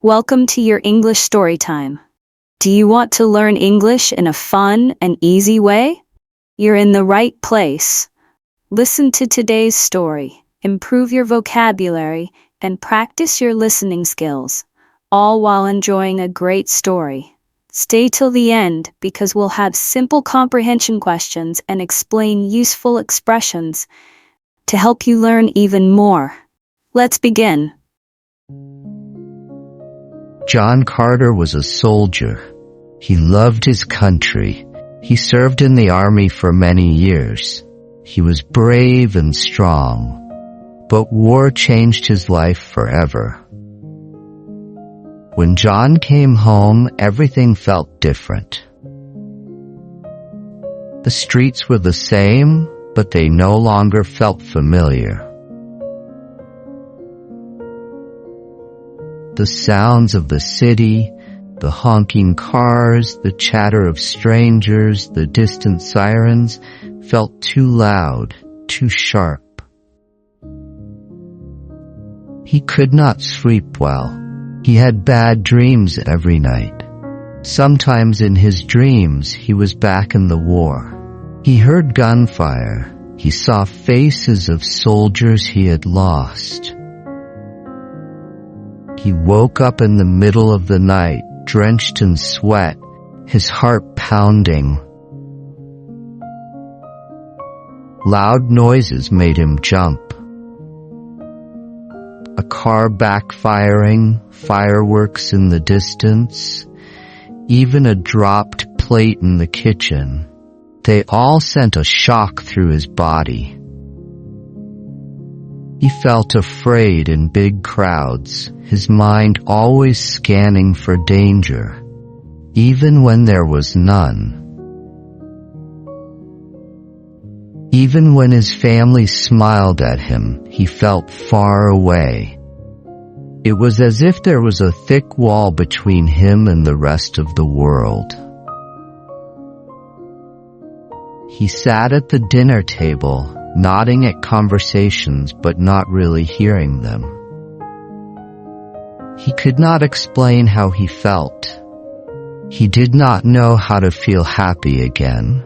Welcome to your English story time. Do you want to learn English in a fun and easy way? You're in the right place. Listen to today's story, improve your vocabulary, and practice your listening skills, all while enjoying a great story. Stay till the end because we'll have simple comprehension questions and explain useful expressions to help you learn even more. Let's begin. John Carter was a soldier. He loved his country. He served in the army for many years. He was brave and strong. But war changed his life forever. When John came home, everything felt different. The streets were the same, but they no longer felt familiar. The sounds of the city, the honking cars, the chatter of strangers, the distant sirens felt too loud, too sharp. He could not sleep well. He had bad dreams every night. Sometimes in his dreams he was back in the war. He heard gunfire. He saw faces of soldiers he had lost. He woke up in the middle of the night, drenched in sweat, his heart pounding. Loud noises made him jump. A car backfiring, fireworks in the distance, even a dropped plate in the kitchen. They all sent a shock through his body. He felt afraid in big crowds, his mind always scanning for danger, even when there was none. Even when his family smiled at him, he felt far away. It was as if there was a thick wall between him and the rest of the world. He sat at the dinner table, nodding at conversations but not really hearing them. He could not explain how he felt. He did not know how to feel happy again.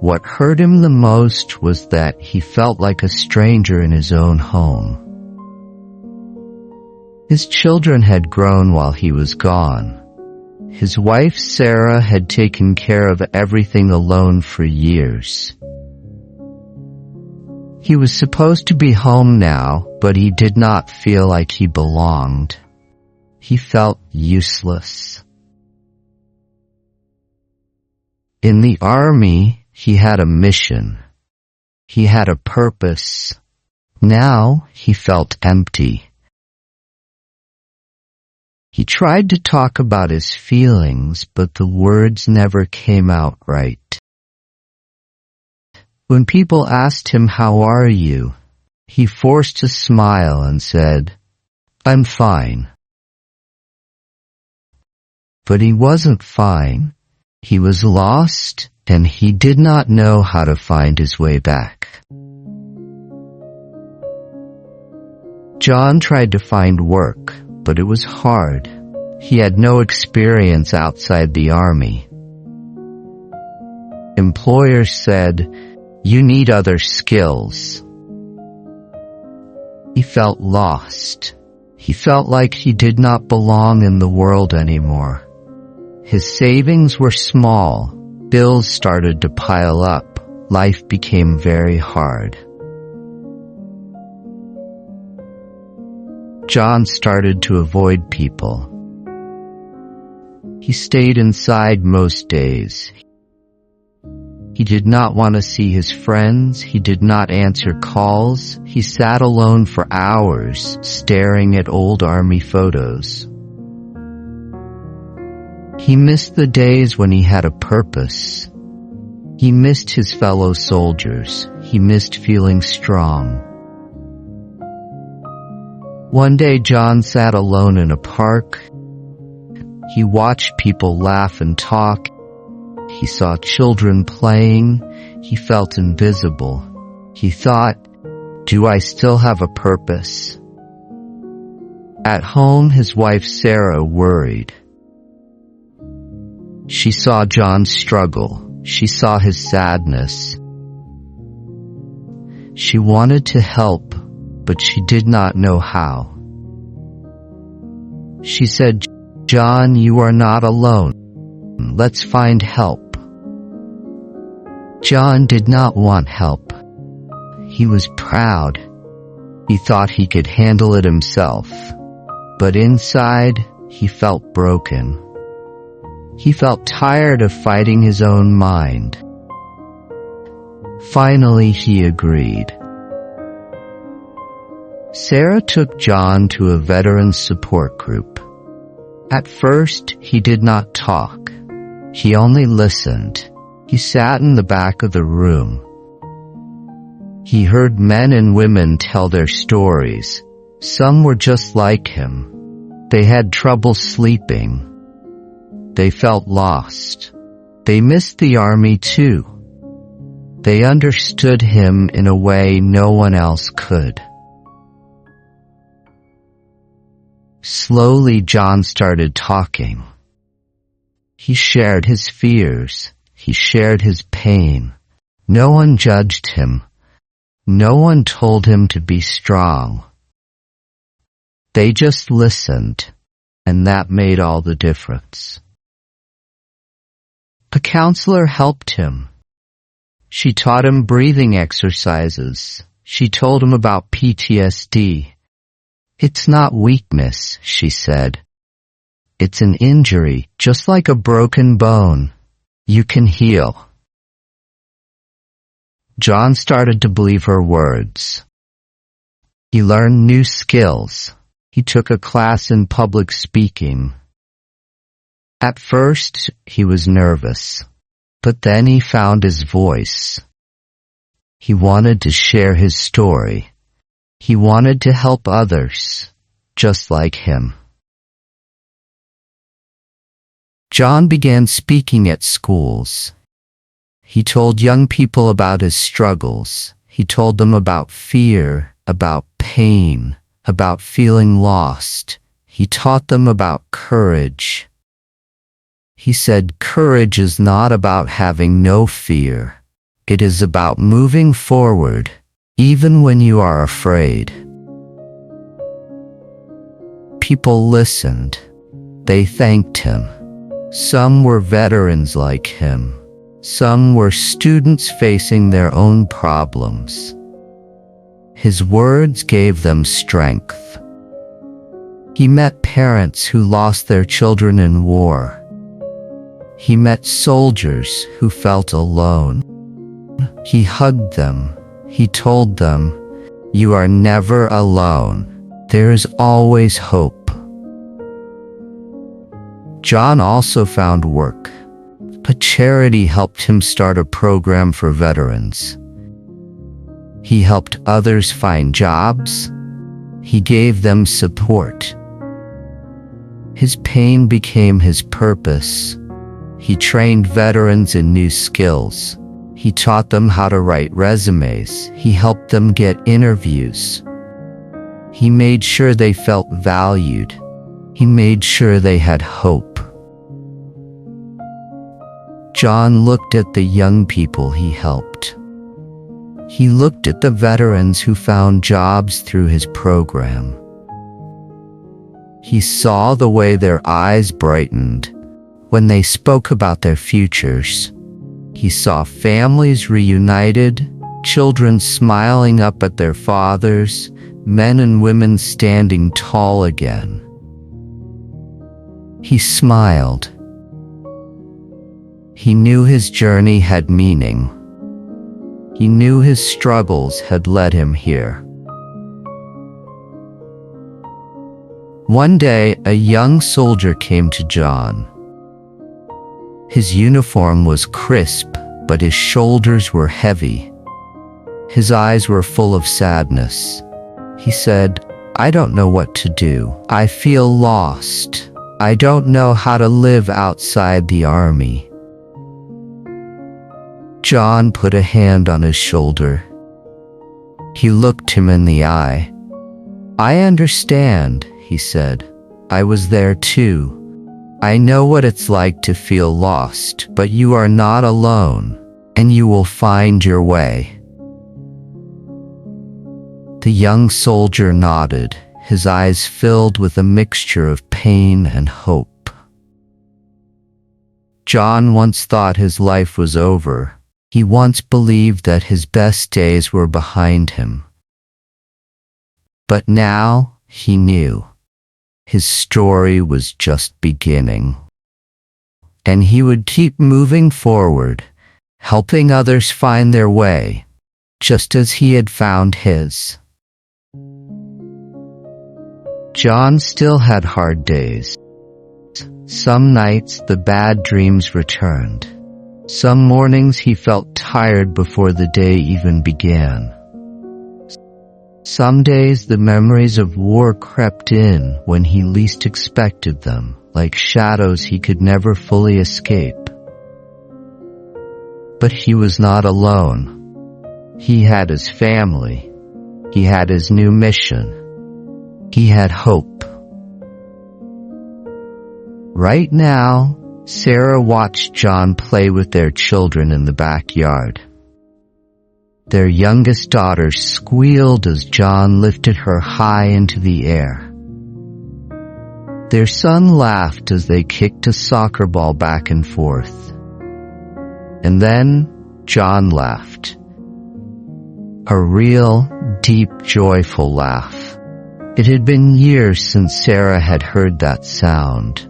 What hurt him the most was that he felt like a stranger in his own home. His children had grown while he was gone. His wife Sarah had taken care of everything alone for years. He was supposed to be home now, but he did not feel like he belonged. He felt useless. In the army, he had a mission. He had a purpose. Now he felt empty. He tried to talk about his feelings, but the words never came out right. When people asked him, "How are you?" he forced a smile and said, "I'm fine." But he wasn't fine. He was lost, and he did not know how to find his way back. John tried to find work, but it was hard. He had no experience outside the army. Employers said, "You need other skills." He felt lost. He felt like he did not belong in the world anymore. His savings were small. Bills started to pile up. Life became very hard. John started to avoid people. He stayed inside most days. He did not want to see his friends. He did not answer calls. He sat alone for hours, staring at old army photos. He missed the days when he had a purpose. He missed his fellow soldiers. He missed feeling strong. One day John sat alone in a park. He watched people laugh and talk. He saw children playing. He felt invisible. He thought, Do I still have a purpose? At home, his wife Sarah worried. She saw John struggle. She saw his sadness. She wanted to help, but she did not know how. She said, "John, you are not alone. Let's find help." John did not want help. He was proud. He thought he could handle it himself. But inside, he felt broken. He felt tired of fighting his own mind. Finally, he agreed. Sarah took John to a veterans support group. At first, he did not talk. He only listened. He sat in the back of the room. He heard men and women tell their stories. Some were just like him. They had trouble sleeping. They felt lost. They missed the army too. They understood him in a way no one else could. Slowly, John started talking. He shared his fears. He shared his pain. No one judged him. No one told him to be strong. They just listened, and that made all the difference. A counselor helped him. She taught him breathing exercises. She told him about PTSD. "It's not weakness," she said. "It's an injury, just like a broken bone. You can heal." John started to believe her words. He learned new skills. He took a class in public speaking. At first, he was nervous, but then he found his voice. He wanted to share his story. He wanted to help others, just like him. John began speaking at schools. He told young people about his struggles. He told them about fear, about pain, about feeling lost. He taught them about courage. He said, "Courage is not about having no fear. It is about moving forward, even when you are afraid." People listened. They thanked him. Some were veterans like him. Some were students facing their own problems. His words gave them strength. He met parents who lost their children in war. He met soldiers who felt alone. He hugged them. He told them, "You are never alone. There is always hope." John also found work. A charity helped him start a program for veterans. He helped others find jobs. He gave them support. His pain became his purpose. He trained veterans in new skills. He taught them how to write resumes. He helped them get interviews. He made sure they felt valued. He made sure they had hope. John looked at the young people he helped. He looked at the veterans who found jobs through his program. He saw the way their eyes brightened when they spoke about their futures. He saw families reunited, children smiling up at their fathers, men and women standing tall again. He smiled. He knew his journey had meaning. He knew his struggles had led him here. One day, a young soldier came to John. His uniform was crisp, but his shoulders were heavy. His eyes were full of sadness. He said, "I don't know what to do. I feel lost. I don't know how to live outside the army." John put a hand on his shoulder. He looked him in the eye. "I understand," he said. "I was there too. I know what it's like to feel lost, but you are not alone, and you will find your way." The young soldier nodded, his eyes filled with a mixture of pain and hope. John once thought his life was over. He once believed that his best days were behind him. But now he knew his story was just beginning. And he would keep moving forward, helping others find their way, just as he had found his. John still had hard days. Some nights the bad dreams returned. Some mornings he felt tired before the day even began. Some days the memories of war crept in when he least expected them, like shadows he could never fully escape. But he was not alone. He had his family. He had his new mission. He had hope. Right now, Sarah watched John play with their children in the backyard. Their youngest daughter squealed as John lifted her high into the air. Their son laughed as they kicked a soccer ball back and forth. And then John laughed. A real, deep, joyful laugh. It had been years since Sarah had heard that sound.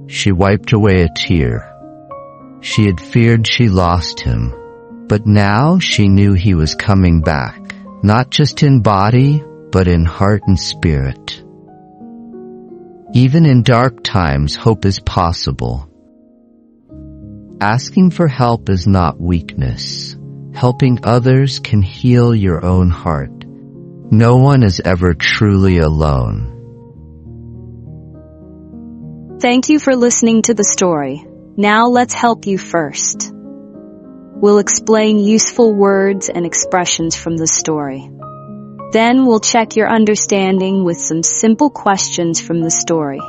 She wiped away a tear. She had feared she lost him, but now she knew he was coming back, not just in body, but in heart and spirit. Even in dark times, hope is possible. Asking for help is not weakness. Helping others can heal your own heart. No one is ever truly alone. Thank you for listening to the story. Now let's help you first. We'll explain useful words and expressions from the story. Then we'll check your understanding with some simple questions from the story.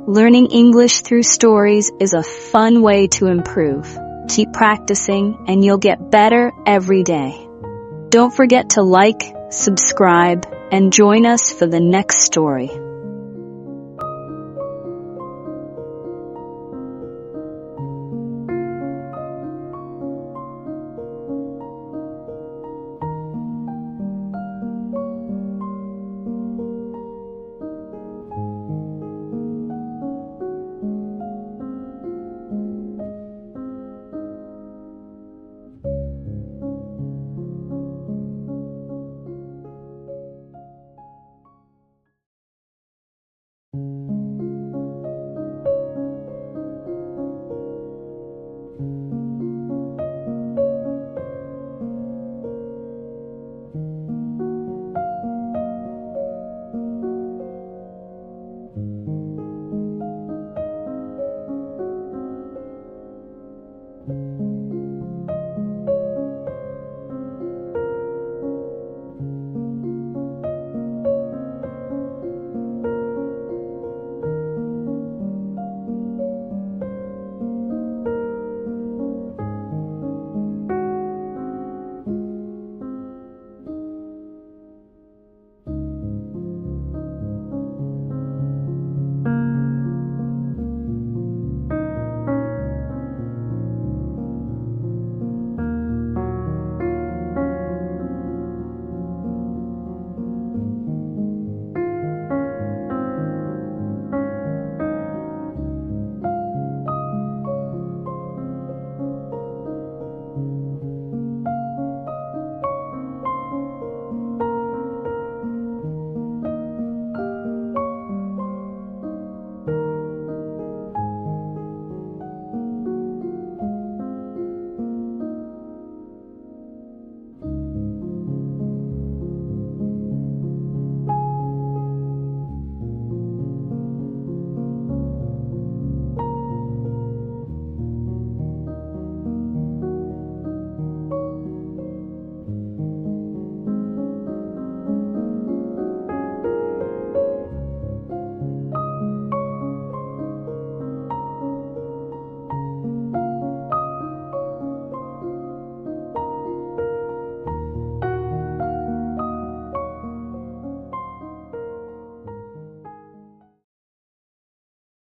Learning English through stories is a fun way to improve. Keep practicing and you'll get better every day. Don't forget to like, subscribe, and join us for the next story.